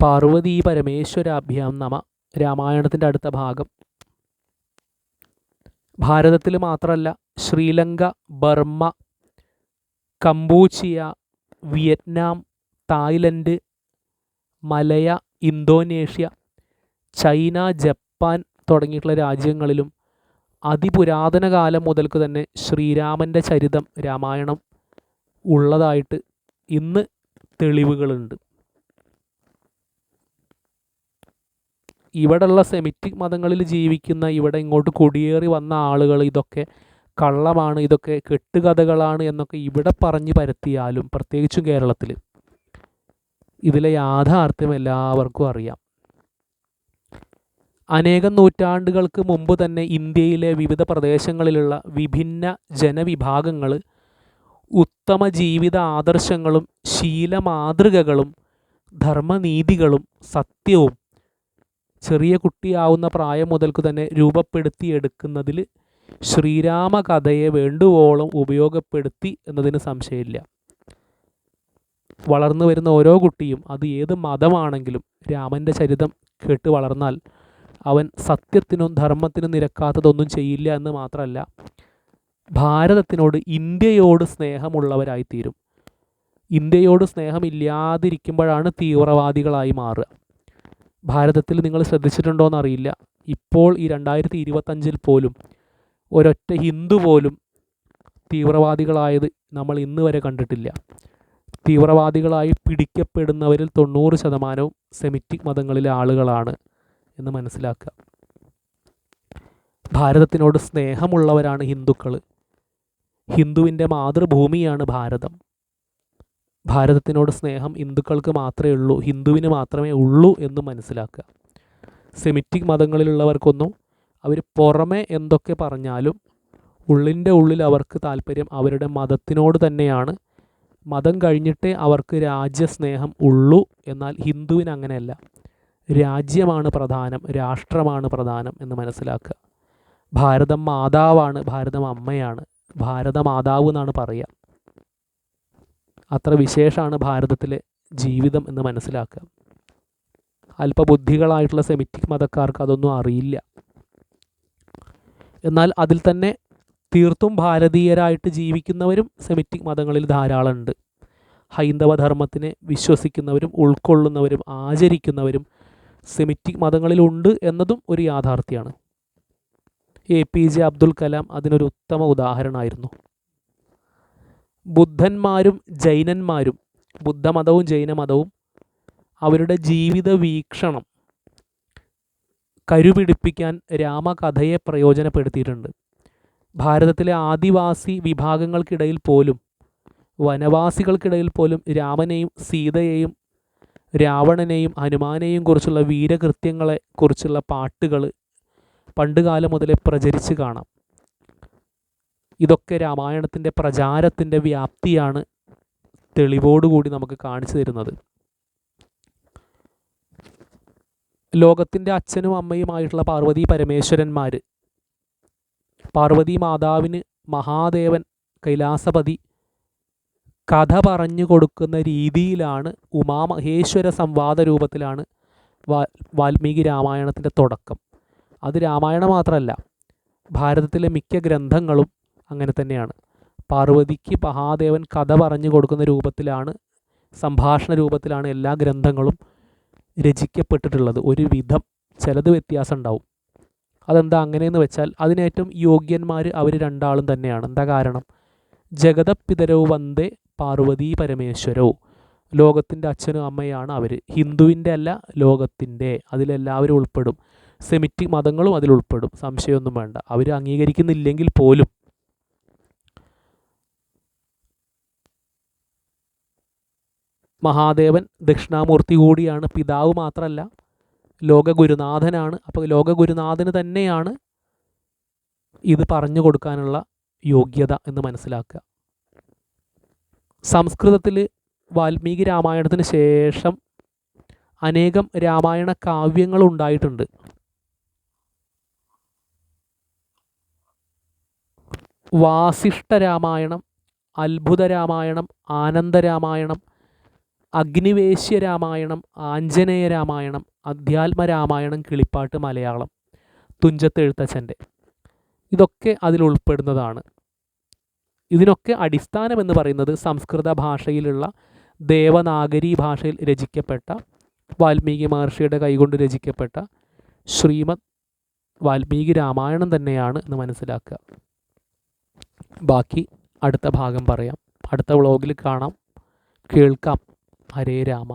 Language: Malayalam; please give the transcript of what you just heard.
പാർവതീ പരമേശ്വരാഭ്യാം നമ. രാമായണത്തിൻ്റെ അടുത്ത ഭാഗം. ഭാരതത്തിൽ മാത്രമല്ല, Sri Lanka, Burma, Cambodia, Vietnam, Thailand, Malaya, Indonesia, China, Japan തുടങ്ങിയിട്ടുള്ള രാജ്യങ്ങളിലും അതിപുരാതന കാലം മുതൽക്ക് തന്നെ ശ്രീരാമൻ്റെ ചരിതം, രാമായണം ഉള്ളതായിട്ട് ഇന്ന് തെളിവുകളുണ്ട്. ഇവിടെയുള്ള സെമിറ്റിക് മതങ്ങളിൽ ജീവിക്കുന്ന, ഇവിടെ ഇങ്ങോട്ട് കുടിയേറി വന്ന ആളുകൾ ഇതൊക്കെ കള്ളമാണ്, ഇതൊക്കെ കെട്ടുകഥകളാണ് എന്നൊക്കെ ഇവിടെ പറഞ്ഞ് പരത്തിയാലും, പ്രത്യേകിച്ചും കേരളത്തിൽ, ഇതിലെ യാഥാർത്ഥ്യം എല്ലാവർക്കും അറിയാം. അനേകം നൂറ്റാണ്ടുകൾക്ക് മുമ്പ് തന്നെ ഇന്ത്യയിലെ വിവിധ പ്രദേശങ്ങളിലുള്ള വിഭിന്ന ജനവിഭാഗങ്ങൾ ഉത്തമ ജീവിത ആദർശങ്ങളും ശീലമാതൃകകളും ധർമ്മനീതികളും സത്യവും ചെറിയ കുട്ടിയാവുന്ന പ്രായം മുതൽക്ക് തന്നെ രൂപപ്പെടുത്തിയെടുക്കുന്നതിൽ ശ്രീരാമ കഥയെ വേണ്ടുവോളം ഉപയോഗപ്പെടുത്തി എന്നതിന് സംശയമില്ല. വളർന്നു വരുന്ന ഓരോ കുട്ടിയും, അത് ഏത് മതമാണെങ്കിലും, രാമൻ്റെ ചരിതം കേട്ട് വളർന്നാൽ അവൻ സത്യത്തിനും ധർമ്മത്തിനും നിരക്കാത്തതൊന്നും ചെയ്യില്ല എന്ന് മാത്രമല്ല, ഭാരതത്തിനോട്, ഇന്ത്യയോട് സ്നേഹമുള്ളവരായിത്തീരും. ഇന്ത്യയോട് സ്നേഹമില്ലാതിരിക്കുമ്പോഴാണ് തീവ്രവാദികളായി മാറുക. ഭാരതത്തിൽ നിങ്ങൾ ശ്രദ്ധിച്ചിട്ടുണ്ടോയെന്നറിയില്ല, ഇപ്പോൾ ഈ 2025 പോലും ഒരൊറ്റ ഹിന്ദു പോലും തീവ്രവാദികളായത് നമ്മൾ ഇന്ന് വരെ കണ്ടിട്ടില്ല. തീവ്രവാദികളായി പിടിക്കപ്പെടുന്നവരിൽ 90% സെമിറ്റിക് മതങ്ങളിലെ ആളുകളാണ് എന്ന് മനസ്സിലാക്കുക. ഭാരതത്തിനോട് സ്നേഹമുള്ളവരാണ് ഹിന്ദുക്കൾ. ഹിന്ദുവിൻ്റെ മാതൃഭൂമിയാണ് ഭാരതം. ഭാരതത്തിനോട് സ്നേഹം ഹിന്ദുക്കൾക്ക് മാത്രമേ ഉള്ളൂ, ഹിന്ദുവിന് മാത്രമേ ഉള്ളൂ എന്ന് മനസ്സിലാക്കുക. സെമിറ്റിക് മതങ്ങളിലുള്ളവർക്കൊന്നും അവർ പുറമെ എന്തൊക്കെ പറഞ്ഞാലും ഉള്ളിൻ്റെ ഉള്ളിൽ അവർക്ക് താല്പര്യം അവരുടെ മതത്തിനോട് തന്നെയാണ്. മതം കഴിഞ്ഞിട്ടേ അവർക്ക് രാജ്യസ്നേഹം ഉള്ളൂ. എന്നാൽ ഹിന്ദുവിന് അങ്ങനെയല്ല. രാജ്യമാണ് പ്രധാനം, രാഷ്ട്രമാണ് പ്രധാനം എന്ന് മനസ്സിലാക്കുക. ഭാരതം മാതാവാണ്, ഭാരതം അമ്മയാണ്, ഭാരതമാതാവ് എന്നാണ് പറയുക. അത്ര വിശേഷമാണ് ഭാരതത്തിലെ ജീവിതം എന്ന് മനസ്സിലാക്കുക. അല്പബുദ്ധികളായിട്ടുള്ള സെമിറ്റിക് മതക്കാർക്ക് അതൊന്നും അറിയില്ല. എന്നാൽ അതിൽ തന്നെ തീർത്തും ഭാരതീയരായിട്ട് ജീവിക്കുന്നവരും സെമിറ്റിക് മതങ്ങളിൽ ധാരാളമുണ്ട്. ഹൈന്ദവ ധർമ്മത്തിനെ വിശ്വസിക്കുന്നവരും ഉൾക്കൊള്ളുന്നവരും ആചരിക്കുന്നവരും സെമിറ്റിക് മതങ്ങളിലുണ്ട് എന്നതും ഒരു യാഥാർത്ഥ്യമാണ്. APJ അബ്ദുൽ കലാം അതിനൊരു ഉത്തമ ഉദാഹരണമായിരുന്നു. ബുദ്ധന്മാരും ജൈനന്മാരും, ബുദ്ധമതവും ജൈനമതവും അവരുടെ ജീവിത വീക്ഷണം കരുപിടിപ്പിക്കാൻ രാമകഥയെ പ്രയോജനപ്പെടുത്തിയിട്ടുണ്ട്. ഭാരതത്തിലെ ആദിവാസി വിഭാഗങ്ങൾക്കിടയിൽ പോലും, വനവാസികൾക്കിടയിൽ പോലും രാമനെയും സീതയെയും രാവണനെയും ഹനുമാനെയും കുറിച്ചുള്ള വീരകൃത്യങ്ങളെ കുറിച്ചുള്ള പാട്ടുകൾ പണ്ടുകാലം മുതലേ പ്രചരിച്ച് കാണാം. ഇതൊക്കെ രാമായണത്തിൻ്റെ പ്രചാരത്തിൻ്റെ വ്യാപ്തിയാണ് തെളിവോടുകൂടി നമുക്ക് കാണിച്ചു തരുന്നത്. ലോകത്തിൻ്റെ അച്ഛനും അമ്മയുമായിട്ടുള്ള പാർവതീ പരമേശ്വരന്മാർ, പാർവതീ മാതാവിന് മഹാദേവൻ കൈലാസപതി കഥ പറഞ്ഞു കൊടുക്കുന്ന രീതിയിലാണ്, ഉമാമഹേശ്വര സംവാദ രൂപത്തിലാണ് വാൽമീകി രാമായണത്തിൻ്റെ തുടക്കം. അത് രാമായണം മാത്രമല്ല, ഭാരതത്തിലെ മിക്ക ഗ്രന്ഥങ്ങളും അങ്ങനെ തന്നെയാണ്. പാർവതിക്ക് മഹാദേവൻ കഥ പറഞ്ഞു കൊടുക്കുന്ന രൂപത്തിലാണ്, സംഭാഷണ രൂപത്തിലാണ് എല്ലാ ഗ്രന്ഥങ്ങളും രചിക്കപ്പെട്ടിട്ടുള്ളത്. ഒരു വിധം ചിലത് വ്യത്യാസം ഉണ്ടാവും. അതെന്താ അങ്ങനെയെന്ന് വെച്ചാൽ, അതിനേറ്റവും യോഗ്യന്മാർ അവർ രണ്ടാളും തന്നെയാണ്. എന്താ കാരണം? ജഗതപിതരോ വന്ദേ പാർവതീ പരമേശ്വരോ, ലോകത്തിൻ്റെ അച്ഛനും അമ്മയാണ് അവർ. ഹിന്ദുവിൻ്റെ അല്ല, ലോകത്തിൻ്റെ. അതിലെല്ലാവരും ഉൾപ്പെടും. സെമിറ്റിക് മതങ്ങളും അതിൽ ഉൾപ്പെടും, സംശയമൊന്നും വേണ്ട. അവർ അംഗീകരിക്കുന്നില്ലെങ്കിൽ പോലും മഹാദേവൻ ദക്ഷിണാമൂർത്തി കൂടിയാണ്, പിതാവ് മാത്രമല്ല ലോകഗുരുനാഥനാണ്. അപ്പോൾ ലോകഗുരുനാഥന് തന്നെയാണ് ഇത് പറഞ്ഞു കൊടുക്കാനുള്ള യോഗ്യത എന്ന് മനസ്സിലാക്കുക. സംസ്കൃതത്തിൽ വാൽമീകി രാമായണത്തിന് ശേഷം അനേകം രാമായണ കാവ്യങ്ങൾ ഉണ്ടായിട്ടുണ്ട്. വാസിഷ്ഠ രാമായണം, അത്ഭുത രാമായണം, ആനന്ദ രാമായണം, അഗ്നിവേശ്യ രാമായണം, ആഞ്ജനേയ രാമായണം, അധ്യാത്മ രാമായണം, കിളിപ്പാട്ട് മലയാളം, തുഞ്ചത്ത് എഴുത്തച്ഛൻ്റെ, ഇതൊക്കെ അതിൽ ഉൾപ്പെടുന്നതാണ്. ഇതിനൊക്കെ അടിസ്ഥാനം എന്ന് പറയുന്നത് സംസ്കൃത ഭാഷയിലുള്ള ദേവനാഗരി ഭാഷയിൽ രചിക്കപ്പെട്ട, വാൽമീകി മഹർഷിയുടെ കൈകൊണ്ട് രചിക്കപ്പെട്ട ശ്രീമദ് വാൽമീകി രാമായണം തന്നെയാണ് എന്ന് മനസ്സിലാക്കുക. ബാക്കി അടുത്ത ഭാഗം പറയാം. അടുത്ത വ്ളോഗിൽ കാണാം, കേൾക്കാം. ഹരേ രാമ.